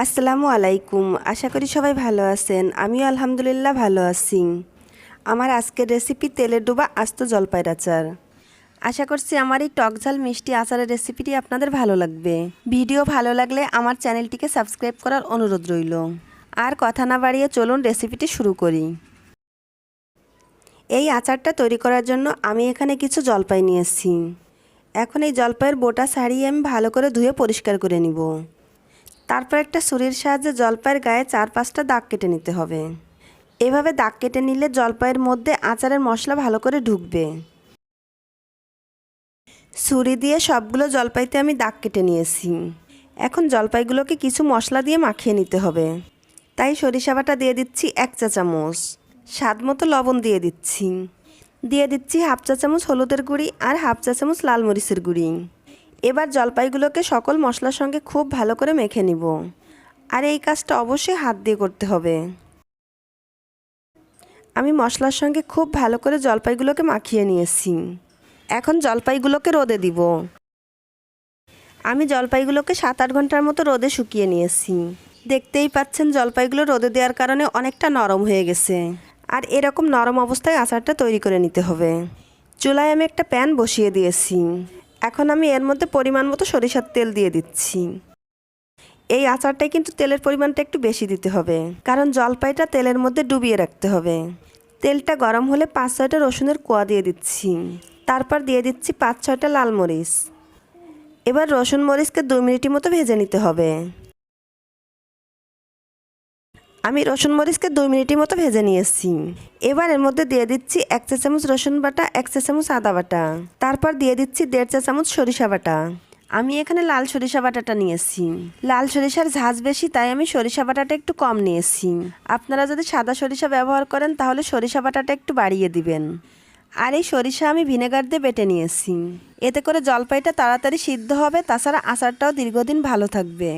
আসসালামু আলাইকুম। আশা করি সবাই ভালো আছেন। আমিও আলহামদুলিল্লাহ ভালো আছি। আমার আজকের রেসিপি তেলে ডোবা আস্ত জলপাইয়ের আচার। আশা করছি আমার এই টকঝাল মিষ্টি আচারের রেসিপিটি আপনাদের ভালো লাগবে। ভিডিও ভালো লাগলে আমার চ্যানেলটিকে সাবস্ক্রাইব করার অনুরোধ রইল। আর কথা না বাড়িয়ে চলুন রেসিপিটি শুরু করি। এই আচারটা তৈরি করার জন্য আমি এখানে কিছু জলপাই নিয়েছি। এখন এই জলপাইয়ের বোটা ছাড়িয়ে আমি ভালো করে ধুয়ে পরিষ্কার করে নিব। তারপর একটা ছুরির সাহায্যে জলপাইয়ের গায়ে 4-5টা দাগ কেটে নিতে হবে। এভাবে দাগ কেটে নিলে জলপাইয়ের মধ্যে আচারের মশলা ভালো করে ঢুকবে। ছুরি দিয়ে সবগুলো জলপাইতে আমি দাগ কেটে নিয়েছি। এখন জলপাইগুলোকে কিছু মশলা দিয়ে মাখিয়ে নিতে হবে। তাই সরিষা বাটা দিয়ে দিচ্ছি 1 চা চামচ, স্বাদ মতো লবণ দিয়ে দিচ্ছি, হাফ চা চামচ হলুদের গুঁড়ি আর হাফ চা চামচ লাল মরিচের গুঁড়ি। এবার জলপাইগুলোকে সকল মশলার সঙ্গে খুব ভালো করে মেখে নিব। আর এই কাজটা অবশ্যই হাত দিয়ে করতে হবে। আমি মশলার সঙ্গে খুব ভালো করে জলপাইগুলোকে মাখিয়ে নিয়েছি। এখন জলপাইগুলোকে রোদে দিব। আমি জলপাইগুলোকে 7-8 ঘন্টার মতো রোদে শুকিয়ে নিয়েছি। দেখতেই পাচ্ছেন জলপাইগুলো রোদে দেওয়ার কারণে অনেকটা নরম হয়ে গেছে। আর এরকম নরম অবস্থায় আচারটা তৈরি করে নিতে হবে। চুলায় আমি একটা প্যান বসিয়ে দিয়েছি। এখন আমি এর মধ্যে পরিমাণ মতো সরিষার তেল দিয়ে দিচ্ছি। এই আচারটায় কিন্তু তেলের পরিমাণটা একটু বেশি দিতে হবে, কারণ জলপাইটা তেলের মধ্যে ডুবিয়ে রাখতে হবে। তেলটা গরম হলে 5-6টা রসুনের কোয়া দিয়ে দিচ্ছি। তারপর দিয়ে দিচ্ছি 5-6টা লাল মরিচ। এবার রসুন মরিচকে 2 মিনিটের মতো ভেজে নিতে হবে। আমি রসুন মরিচকে 2 মিনিটের মতো ভেজে নিয়েছি। এবার এর মধ্যে দিয়ে দিচ্ছি 1 চা চামচ রসুন বাটা, 1 চা চামচ আদা বাটা। তারপর দিয়ে দিচ্ছি 1.5 চা চামচ সরিষা বাটা। আমি এখানে লাল সরিষা বাটাটা নিয়েছি। লাল সরিষার ঝাঁজ বেশি, তাই আমি সরিষা বাটাটা একটু কম নিয়েছি। আপনারা যদি সাদা সরিষা ব্যবহার করেন তাহলে সরিষা বাটাটা একটু বাড়িয়ে দিবেন। আর এই সরিষা আমি ভিনেগার দিয়ে বেটে নিয়েছি। এতে করে জলপাইটা তাড়াতাড়ি সিদ্ধ হবে, তাছাড়া আচারটাও দীর্ঘদিন ভালো থাকবে।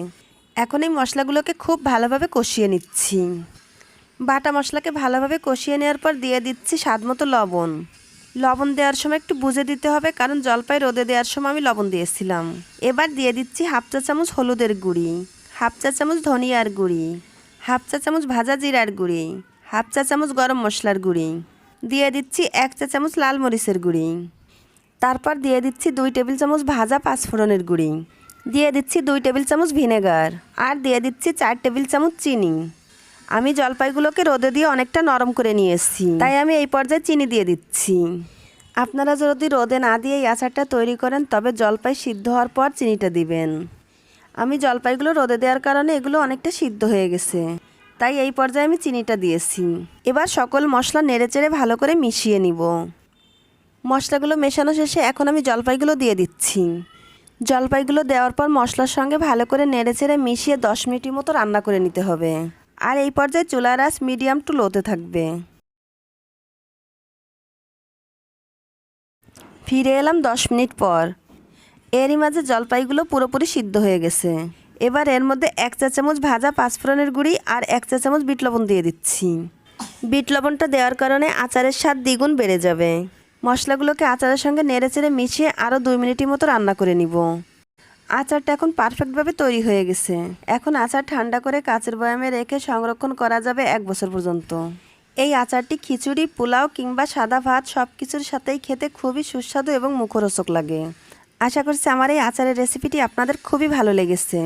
এখন এই মশলাগুলোকে খুব ভালোভাবে কষিয়ে নিচ্ছি। বাটা মশলাকে ভালোভাবে কষিয়ে নেওয়ার পর দিয়ে দিচ্ছি স্বাদ মতো লবণ। লবণ দেওয়ার সময় একটু বুঝে দিতে হবে, কারণ জলপাই রোদে দেওয়ার সময় আমি লবণ দিয়েছিলাম। এবার দিয়ে দিচ্ছি হাফ চা চামচ হলুদের গুঁড়ি, হাফ চা চামচ ধনিয়ার গুঁড়ি, হাফ চা চামচ ভাজা জিরার গুঁড়ি, হাফ চা চামচ গরম মশলার গুঁড়ি, দিয়ে দিচ্ছি 1 চা চামচ লাল মরিচের গুঁড়ি। তারপর দিয়ে দিচ্ছি 2 টেবিল চামচ ভাজা পাঁচফোড়নের গুঁড়ি, দিয়ে দিচ্ছি 2 টেবিল চামচ ভিনেগার, আর দিয়ে দিচ্ছি 4 টেবিল চামচ চিনি। আমি জলপাইগুলোকে রোদে দিয়ে অনেকটা নরম করে নিয়েছি, তাই আমি এই পর্যায়ে চিনি দিয়ে দিচ্ছি। আপনারা যদি রোদে না দিয়ে এই আচারটা তৈরি করেন তবে জলপাই সিদ্ধ হওয়ার পর চিনিটা দিবেন। আমি জলপাইগুলো রোদে দেওয়ার কারণে এগুলো অনেকটা সিদ্ধ হয়ে গেছে, তাই এই পর্যায়ে আমি চিনিটা দিয়েছি। এবার সকল মশলা নেড়েচেড়ে ভালো করে মিশিয়ে নিব। মশলাগুলো মেশানো শেষে এখন আমি জলপাইগুলো দিয়ে দিচ্ছি। জলপাইগুলো দেওয়ার পর মশলার সঙ্গে ভালো করে নেড়েচেড়ে মিশিয়ে 10 মিনিটের মতো রান্না করে নিতে হবে। আর এই পর্যায়ে চুলার আঁচ মিডিয়াম টু লোতে থাকবে। ফিরে এলাম 10 মিনিট পর। এরই মাঝে জলপাইগুলো পুরোপুরি সিদ্ধ হয়ে গেছে। এবার এর মধ্যে 1 চা চামচ ভাজা পাঁচফোড়নের গুঁড়ি আর 1 চা চামচ বিট লবণ দিয়ে দিচ্ছি। বিট লবণটা দেওয়ার কারণে আচারের স্বাদ দ্বিগুণ বেড়ে যাবে। মশলাগুলোকে আচারের সঙ্গে নেড়েচেড়ে মিশিয়ে আরও 2 মিনিটের মতো রান্না করে নিব। আচারটা এখন পারফেক্টভাবে তৈরি হয়ে গেছে। এখন আচার ঠান্ডা করে কাচের বয়ামে রেখে সংরক্ষণ করা যাবে 1 বছর পর্যন্ত। এই আচারটি খিচুড়ি, পোলাও কিংবা সাদা ভাত সব কিছুর সাথেই খেতে খুবই সুস্বাদু এবং মুখরোচক লাগে। আশা করছি আমার এই আচারের রেসিপিটি আপনাদের খুবই ভালো লেগেছে।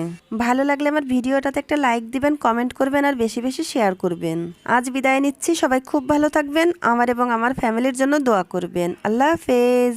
ভালো লাগলে আমার ভিডিওটাতে একটা লাইক দিবেন, কমেন্ট করবেন আর বেশি বেশি শেয়ার করবেন। আজ বিদায় নিচ্ছি। সবাই খুব ভালো থাকবেন। আমার এবং আমার ফ্যামিলির জন্য দোয়া করবেন। আল্লাহ হাফেজ।